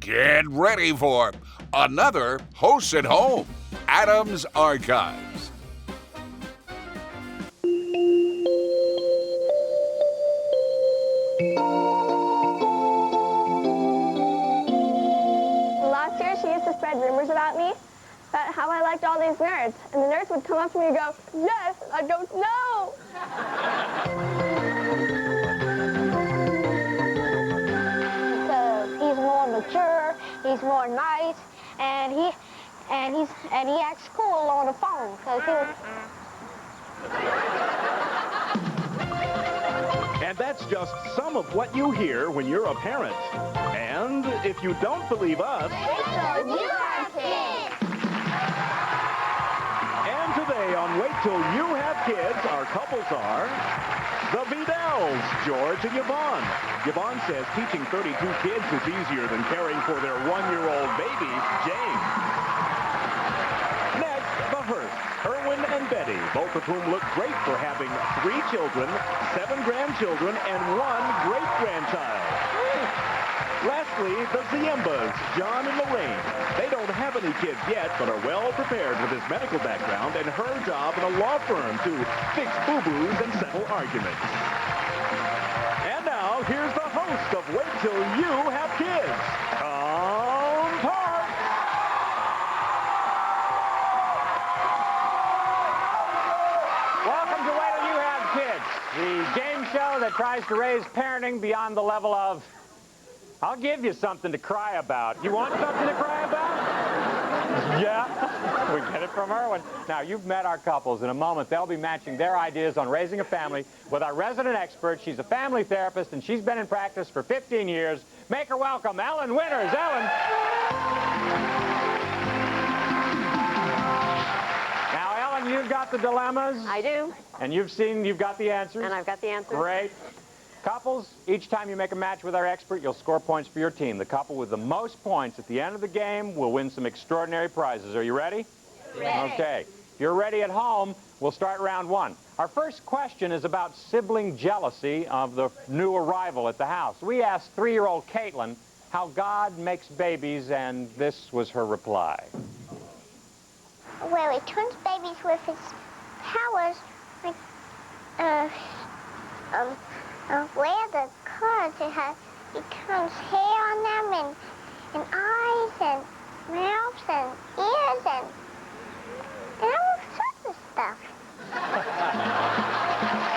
Get ready for another Hosts at Home, Adams Archives. Last year, she used to spread rumors about me, about how I liked all these nerds. And the nerds would come up to me and go, "Yes, I don't know." Because he's more mature, he's more nice, and he acts cool on the phone. Because he was. And that's just some of what you hear when you're a parent. And if you don't believe us... Wait till you have kids! And today on Wait Till You Have Kids, our couples are... the Vidells, George and Yvonne. Yvonne says teaching 32 kids is easier than caring for their one-year-old baby, James. Next, the Hursts, Erwin and Betty, both of whom look great for having 3 children, 7 grandchildren, and 1 great-grandchild. Lastly, the Ziembas, John and Lorraine. They don't have any kids yet, but are well prepared with his medical background and her job in a law firm to fix boo-boos and settle arguments. And now, here's the host of Wait Till You Have Kids, Tom Park. Welcome to Wait Till You Have Kids, the game show that tries to raise parenting beyond the level of, I'll give you something to cry about. You want something to cry about? Yeah, we get it from Erwin. Now, you've met our couples. In a moment, they'll be matching their ideas on raising a family with our resident expert. She's a family therapist, and she's been in practice for 15 years. Make her welcome, Ellen Winters. Ellen. Now, Ellen, you've got the dilemmas. I do. And you've got the answers. And I've got the answers. Great. Couples, each time you make a match with our expert, you'll score points for your team. The couple with the most points at the end of the game will win some extraordinary prizes. Are you ready? Ready. Okay. If you're ready at home, we'll start round 1. Our first question is about sibling jealousy of the new arrival at the house. We asked 3-year-old Caitlin how God makes babies, and this was her reply. Well, he turns babies with his powers, like, where the colors he turns hair on them and eyes and mouths and ears and all sorts of stuff.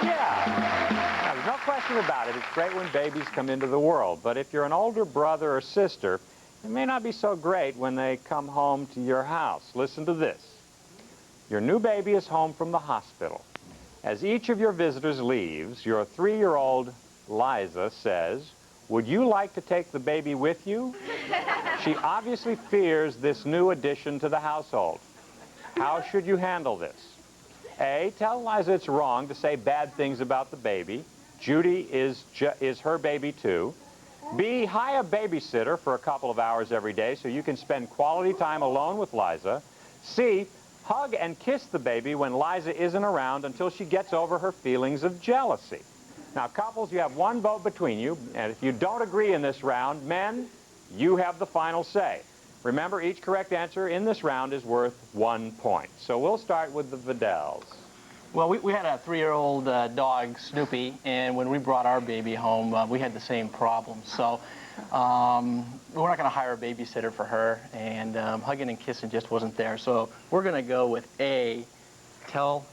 Yeah. Now, there's no question about it. It's great when babies come into the world. But if you're an older brother or sister, it may not be so great when they come home to your house. Listen to this. Your new baby is home from the hospital. As each of your visitors leaves, your 3-year-old Liza says, "Would you like to take the baby with you?" She obviously fears this new addition to the household. How should you handle this? A, tell Liza it's wrong to say bad things about the baby. Judy is her baby too. B, hire a babysitter for a couple of hours every day so you can spend quality time alone with Liza. C, hug and kiss the baby when Liza isn't around until she gets over her feelings of jealousy. Now, couples, you have 1 vote between you, and if you don't agree in this round, men, you have the final say. Remember, each correct answer in this round is worth 1 point. So we'll start with the Vidells. Well, we had a 3-year-old dog, Snoopy, and when we brought our baby home, we had the same problem. So we're not going to hire a babysitter for her, and hugging and kissing just wasn't there. So we're going to go with A, tell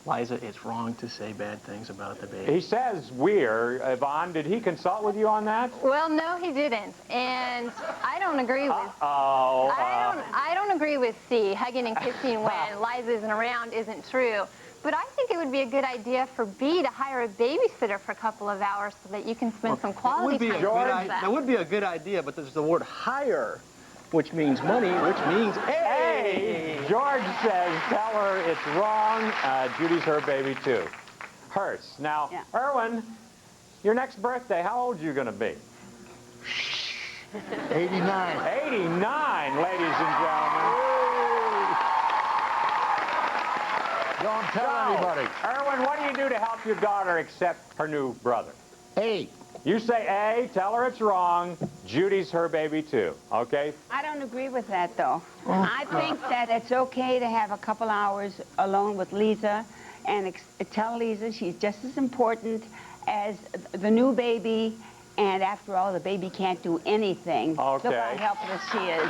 Liza it's wrong to say bad things about the baby. He says we're. Yvonne, did he consult with you on that? Well, no, he didn't, and I don't agree with. Uh-oh. I don't agree with C. Hugging and kissing when Liza isn't around isn't true. But I think it would be a good idea for B to hire a babysitter for a couple of hours so that you can spend some quality time with them. That would be a good idea, but there's the word hire, which means money, which means A. George says, tell her it's wrong. Judy's her baby, too. Hurst. Now, Yeah. Erwin, your next birthday, how old are you going to be? 89. 89, ladies and gentlemen. Don't tell anybody. Erwin, what do you do to help your daughter accept her new brother? A. You say A, tell her it's wrong. Judy's her baby too, okay? I don't agree with that, though. I think that it's okay to have a couple hours alone with Lisa and tell Lisa she's just as important as the new baby. And after all, the baby can't do anything. Okay. Look how helpless she is. So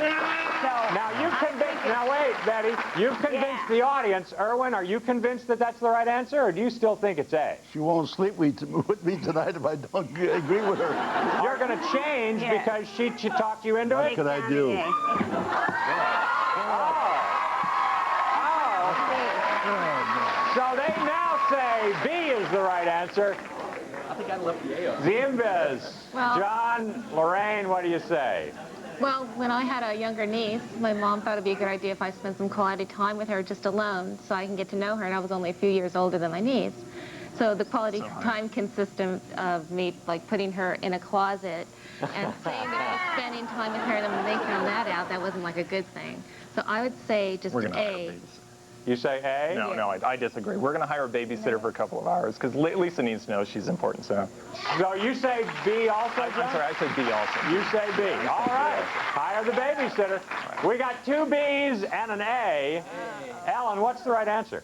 Now you've convinced. Now wait, Betty. You've convinced the audience. Erwin, are you convinced that that's the right answer, or do you still think it's A? She won't sleep with me tonight if I don't agree with her. You're going to change because she talked you into What it. could I do? So they now say B is the right answer. I think I left the A on. Zimbas. Well- John, Lorraine, what do you say? Well, when I had a younger niece, my mom thought it'd be a good idea if I spent some quality time with her just alone so I can get to know her, and I was only a few years older than my niece. So the quality time consisted of me, like, putting her in a closet and saying that I was spending time with her, and then when they found that out, that wasn't, like, a good thing. So I would say just We're going to hire a A. babysitter. You say A? No, I disagree. We're going to hire a babysitter for a couple of hours because Lisa needs to know she's important. So you say B also, I'm John? sorry, I said B also. You say B. All right. Hire the babysitter. We got 2 B's and an A. Ellen, what's the right answer?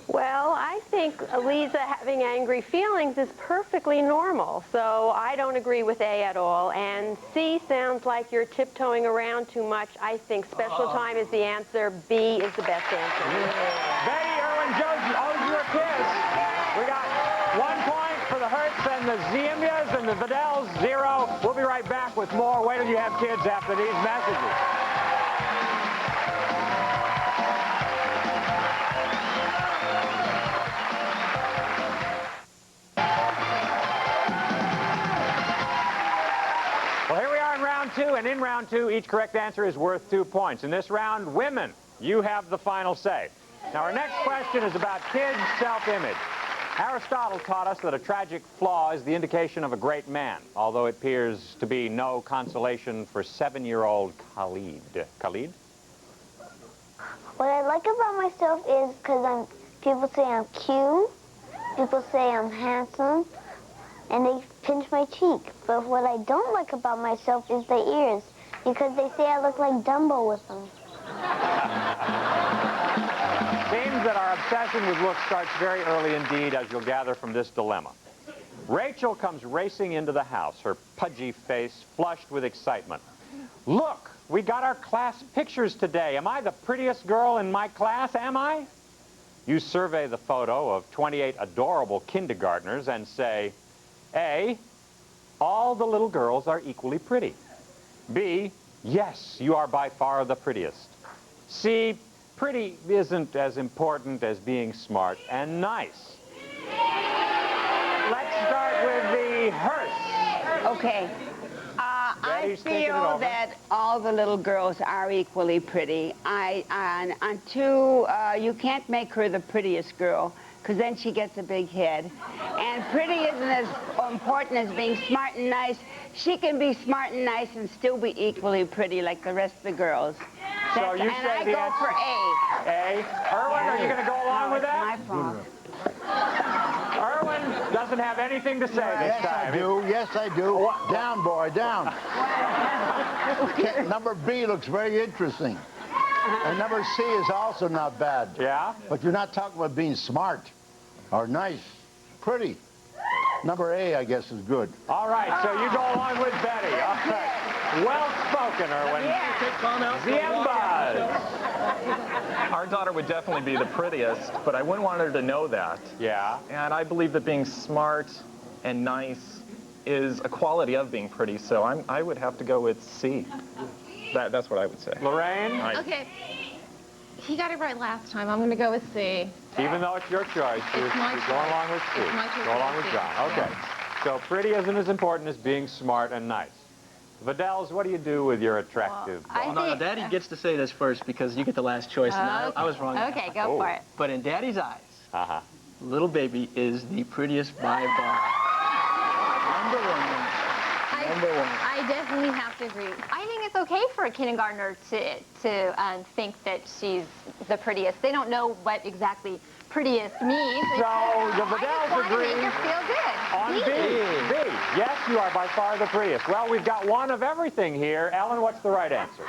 Well, I think Lisa having angry feelings is perfectly normal, so I don't agree with A at all. And C sounds like you're tiptoeing around too much. I think special time is the answer. B is the best answer. Betty, Erwin, Joe owes you a kiss. We got 1 point for the Hertz and the Ziembias and the Vidals, 0. We'll be right back with more Wait Till You Have Kids after these messages. Well, here we are in round 2, and in round 2, each correct answer is worth 2 points. In this round, women, you have the final say. Now, our next question is about kids' self-image. Aristotle taught us that a tragic flaw is the indication of a great man, although it appears to be no consolation for 7-year-old Khalid. Khalid? What I like about myself is because people say I'm cute, people say I'm handsome, and they pinch my cheek. But what I don't like about myself is the ears, because they say I look like Dumbo with them. Seems that our obsession with looks starts very early indeed, as you'll gather from this dilemma. Rachel comes racing into the house, her pudgy face flushed with excitement. Look, we got our class pictures today. Am I the prettiest girl in my class, am I? You survey the photo of 28 adorable kindergartners and say, A, all the little girls are equally pretty. B, yes, you are by far the prettiest. C, pretty isn't as important as being smart and nice. Let's start with the Hearst. Okay. I Betty's thinking it feel over. that all the little girls are equally pretty. And two, you can't make her the prettiest girl, because then she gets a big head. And pretty isn't as important as being smart and nice. She can be smart and nice and still be equally pretty like the rest of the girls. So you and say I the go answer- for A. A. Erwin, are you going to go along No, with it's that? my fault. Erwin doesn't have anything to say this Yes, I time. do. Yes, I do. Down, boy, down. Okay, number B looks very interesting. And number C is also not bad. Yeah? But you're not talking about being smart or nice, pretty. Number A, I guess, is good. All right, so you go along with Betty. All right. Well spoken, Erwin. Ziembas. Our daughter would definitely be the prettiest, but I wouldn't want her to know that. Yeah. And I believe that being smart and nice is a quality of being pretty, so I would have to go with C. That's what I would say. Lorraine? Okay. He got it right last time. I'm going to go with C. Even though it's your choice, you're my going choice. along with C. It's my choice Go along with with C. John. Okay. So pretty isn't as important as being smart and nice. Vidals, what do you do with your attractive I Oh, no, think- Daddy gets to say this first because you get the last choice, and I was wrong. Okay, go for it. But in Daddy's eyes, Uh-huh. little baby is the prettiest by far. Number one. I definitely have to agree. I think it's okay for a kindergartner to think that she's the prettiest. They don't know what exactly prettiest means. So the Vidells agree Make her feel good. on B. B. Yes, you are by far the prettiest. Well, we've got one of everything here. Ellen, what's the right answer?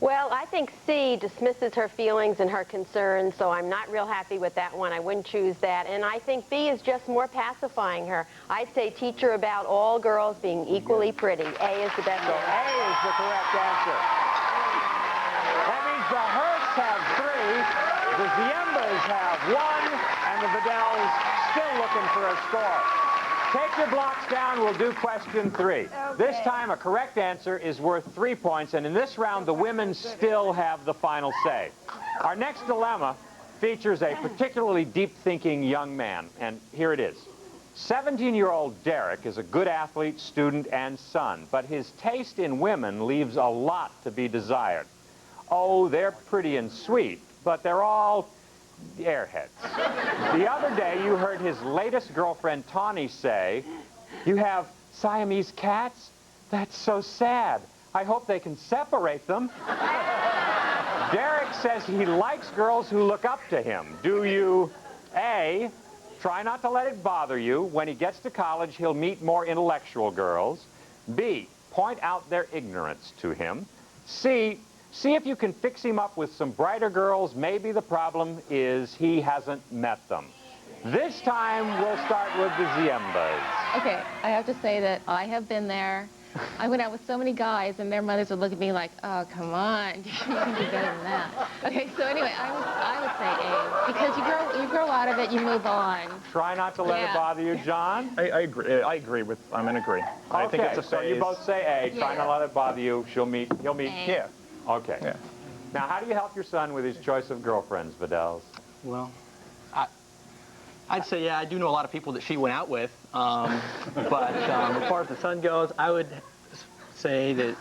Well, I think C dismisses her feelings and her concerns, so I'm not real happy with that one. I wouldn't choose that. And I think B is just more pacifying her. I'd say teach her about all girls being equally pretty. A is the best So answer. A is the correct answer. That means the Hursts have 3, the Ziembas have 1, and the Vidells still looking for a score. Take your blocks down. We'll do question 3. Okay. This time, a correct answer is worth 3 points, and in this round, the women still have the final say. Our next dilemma features a particularly deep-thinking young man, and here it is. 17-year-old Derek is a good athlete, student, and son, but his taste in women leaves a lot to be desired. Oh, they're pretty and sweet, but they're all airheads. The other day, you heard his latest girlfriend, Tawny, say, "You have Siamese cats? That's so sad. I hope they can separate them." Derek says he likes girls who look up to him. Do you, A, try not to let it bother you? When he gets to college, he'll meet more intellectual girls. B, point out their ignorance to him. C, see if you can fix him up with some brighter girls. Maybe the problem is he hasn't met them. This time, we'll start with the Ziembas. Okay, I have to say that I have been there. I went out with so many guys, and their mothers would look at me like, "Oh, come on, you can do better than that." Okay, so anyway, I would say A, because you grow out of it, you move on. Try not to let it bother you, John. I agree. I'm in agree. I think it's a phase. So you both say A. Try not to let it bother you. He'll meet. Yeah. Okay. Yeah. Now, how do you help your son with his choice of girlfriends, Vidells? Well, I'd say, yeah, I do know a lot of people that she went out with. But as far as the son goes, I would say that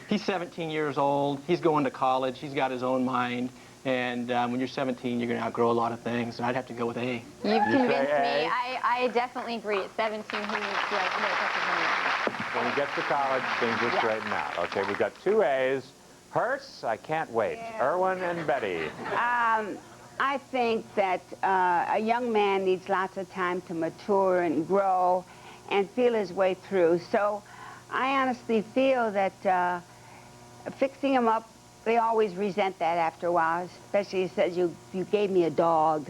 he's 17 years old. He's going to college. He's got his own mind. And when you're 17, you're going to outgrow a lot of things. And I'd have to go with A. You've convinced me. I definitely agree. At 17, he needs to wake up his own mind. When he gets to college, things will straighten out. Okay, we've got 2 A's. Hursts, I can't wait. Erwin and Betty. I think that a young man needs lots of time to mature and grow and feel his way through. So I honestly feel that fixing him up, they always resent that after a while, especially he says, you gave me a dog.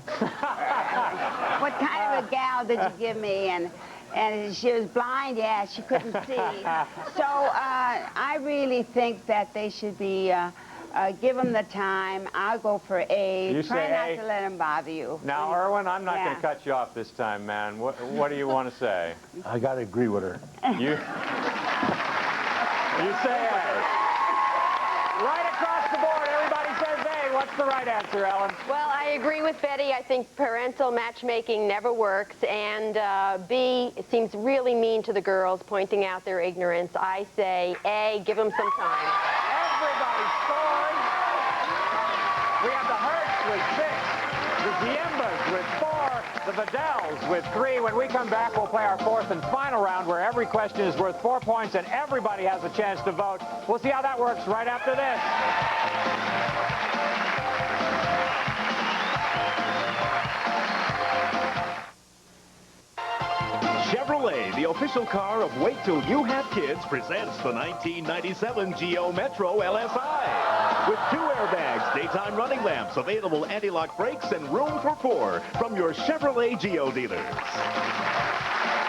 What kind of a gal did you give me? And she was blind, yeah, she couldn't see. So I really think that they should be, give them the time. I'll go for A. You Try say not A. to let them bother you. Now, Erwin, I'm not going to cut you off this time, man. What do you want to say? I got to agree with her. You say A. Right across the board, everybody says A. What's the right answer, Ellen? Well, I agree with Betty. I think parental matchmaking never works. And B, it seems really mean to the girls, pointing out their ignorance. I say A, give them some time. Everybody scored. We have the Hursts with 6, the Ziembas with 4, the Vidells with 3. When we come back, we'll play our 4th and final round where every question is worth 4 points and everybody has a chance to vote. We'll see how that works right after this. Chevrolet, the official car of Wait Till You Have Kids, presents the 1997 Geo Metro LSI. With 2 airbags, daytime running lamps, available anti-lock brakes, and room for 4 from your Chevrolet Geo dealers.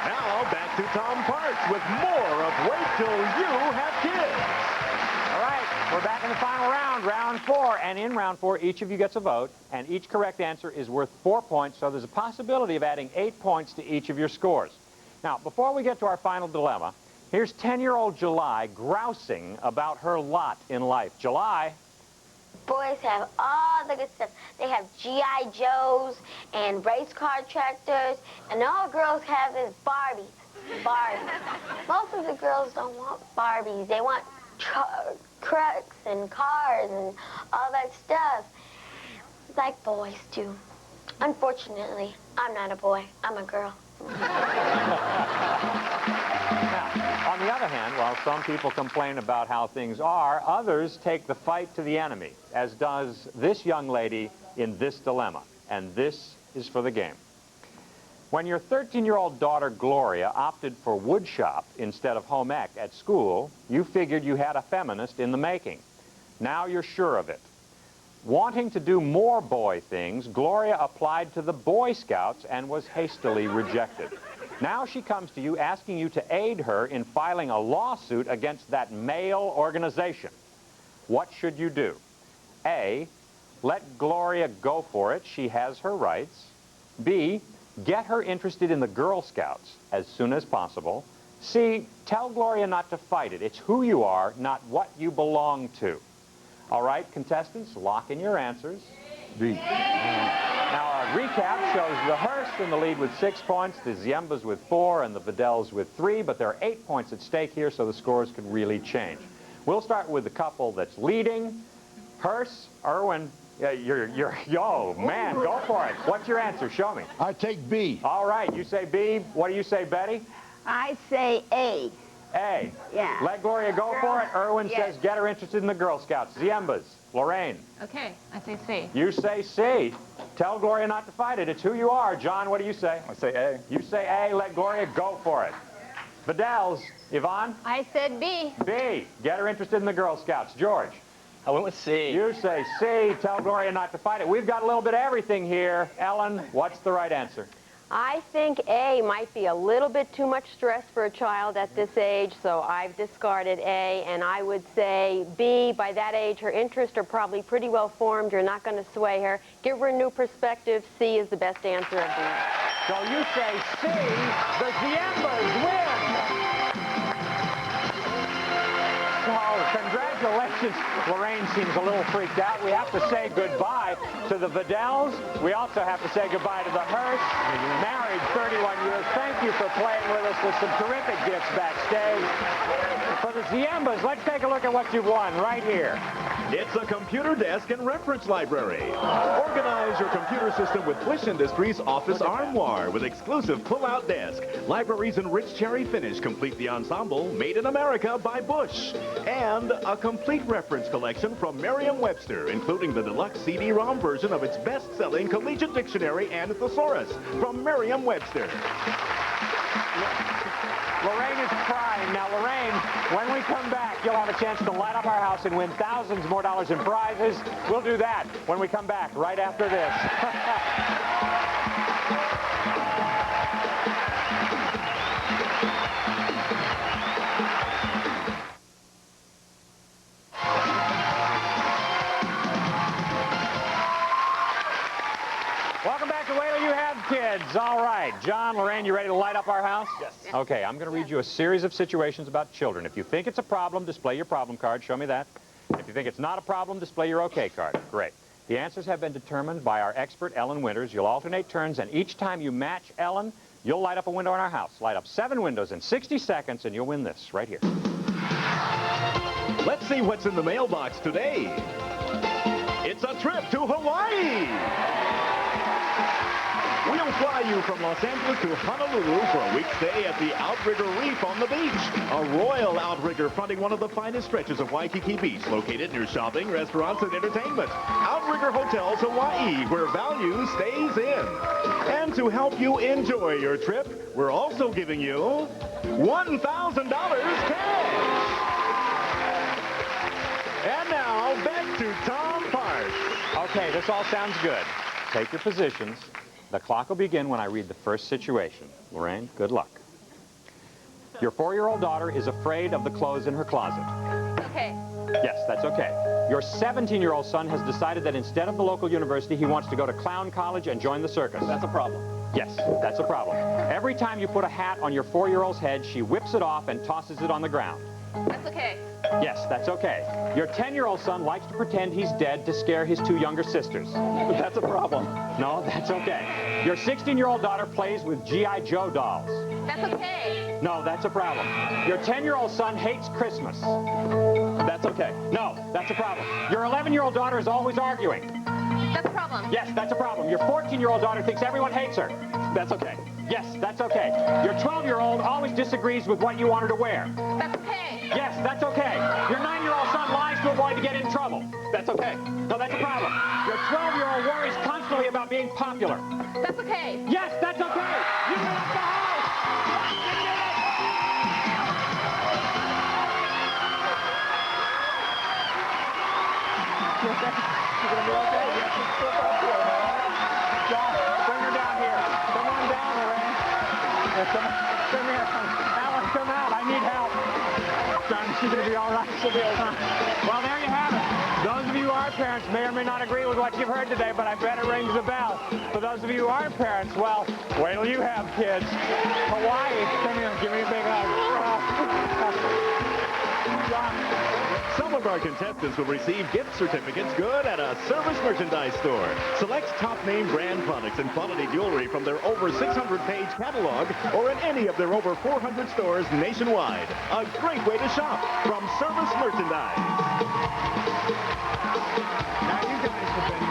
Now, back to Tom Parks with more of Wait Till You Have Kids. All right, we're back in the final round, round 4. And in round 4, each of you gets a vote, and each correct answer is worth 4 points, so there's a possibility of adding 8 points to each of your scores. Now, before we get to our final dilemma, here's 10-year-old July grousing about her lot in life. July? Boys have all the good stuff. They have G.I. Joes and race car tractors, and all girls have is Barbies. Barbies. Most of the girls don't want Barbies. They want trucks and cars and all that stuff, like boys do. Unfortunately, I'm not a boy. I'm a girl. Now, on the other hand, while some people complain about how things are, others take the fight to the enemy, as does this young lady in this dilemma. and this is for the game. When your 13-year-old daughter, Gloria, opted for woodshop instead of home ec at school, you figured you had a feminist in the making. Now you're sure of it. Wanting to do more boy things, Gloria applied to the Boy Scouts and was hastily rejected. Now she comes to you asking you to aid her in filing a lawsuit against that male organization. What should you do? A, let Gloria go for it. She has her rights. B, get her interested in the Girl Scouts as soon as possible. C, tell Gloria not to fight it. It's who you are, not what you belong to. All right, contestants, lock in your answers. B. Now, our recap shows the Hearst in the lead with 6 points, the Ziembas with 4, and the Vidells with 3, but there are 8 points at stake here, so the scores could really change. We'll start with the couple that's leading. Hearst, Irwin, yo, man, go for it. What's your answer? Show me. I take B. All right, you say B. What do you say, Betty? I say A. A. Yeah. Let Gloria go for it. Irwin says get her interested in the Girl Scouts. Ziembas. Lorraine. Okay, I say C. You say C. Tell Gloria not to fight it. It's who you are. John, what do you say? I say A. You say A. Let Gloria go for it. Vidells. Yvonne? I said B. B. Get her interested in the Girl Scouts. George? I went with C. You say C. Tell Gloria not to fight it. We've got a little bit of everything here. Ellen, what's the right answer? I think A might be a little bit too much stress for a child at this age, so I've discarded A, and I would say B. By that age, her interests are probably pretty well formed. You're not going to sway her. Give her a new perspective. C is the best answer of these. So you say C. The Ziembas win. So congratulations. Lorraine seems a little freaked out. We have to say goodbye to the Vidells. We also have to say goodbye to the Hearst. Married 31 years. Thank you for playing with us with some terrific gifts backstage. For the Ziembas, let's take a look at what you've won right here. It's a computer desk and reference library. Organize your computer system with Bush Industries Office Armoire with exclusive pull-out desk. Libraries in rich cherry finish complete the ensemble, made in America by Bush. And a complete reference collection from Merriam-Webster, including the deluxe CD-ROM version of its best-selling Collegiate Dictionary and Thesaurus from Merriam-Webster. Lorraine is crying. Now, Lorraine, when we come back, you'll have a chance to light up our house and win thousands more dollars in prizes. We'll do that when we come back right after this. Welcome back to Wait Till You Have Kids. All right, John, Lorraine, you ready to light up our house? Yes. Okay, I'm going to read you a series of situations about children. If you think it's a problem, display your problem card. Show me that. If you think it's not a problem, display your okay card. Great. The answers have been determined by our expert, Ellen Winters. You'll alternate turns, and each time you match Ellen, you'll light up a window in our house. Light up 7 windows in 60 seconds, and you'll win this right here. Let's see what's in the mailbox today. It's a trip to Hawaii. We'll fly you from Los Angeles to Honolulu for a week stay at the Outrigger Reef on the beach. A royal outrigger fronting one of the finest stretches of Waikiki Beach, located near shopping, restaurants, and entertainment. Outrigger Hotels Hawaii, where value stays in. And to help you enjoy your trip, we're also giving you $1,000 cash. And now, back to Tom Parks. Okay, this all sounds good. Take your positions. The clock will begin when I read the first situation. Lorraine, good luck. Your 4-year-old daughter is afraid of the clothes in her closet. Okay. Yes, that's okay. Your 17-year-old son has decided that instead of the local university, he wants to go to clown college and join the circus. That's a problem. Yes, that's a problem. Every time you put a hat on your 4-year-old's head, she whips it off and tosses it on the ground. That's okay. Yes, that's okay. Your 10-year-old son likes to pretend he's dead to scare his 2 younger sisters. That's a problem. No, that's okay. Your 16-year-old daughter plays with G.I. Joe dolls. That's okay. No, that's a problem. Your 10-year-old son hates Christmas. That's okay. No, that's a problem. Your 11-year-old daughter is always arguing. That's a problem. Yes, that's a problem. Your 14-year-old daughter thinks everyone hates her. That's okay. Yes, that's okay. Your 12-year-old always disagrees with what you want her to wear. That's okay. Yes, that's okay. Your 9-year-old son lies to avoid to get in trouble. That's okay. No, that's a problem. Your 12-year-old worries constantly about being being popular. That's okay. Yes, that's okay. You left the house. You did it. You gonna be okay? You have to step up here, man. John, bring her down here. Come on down, Lorraine. Come here. Alan, come out. I need help. John, she's gonna be all right. She'll be all right. Well, there you have it. Those of you who are parents may or may not agree with what you've heard today, but I bet it rings a bell. For those of you who aren't parents, well, wait till you have kids. Hawaii, come here. Give me a big hug. John. Some of our contestants will receive gift certificates good at a Service Merchandise store. Select top name brand products and quality jewelry from their over 600-page catalog or in any of their over 400 stores nationwide. A great way to shop from Service Merchandise. Now you guys have been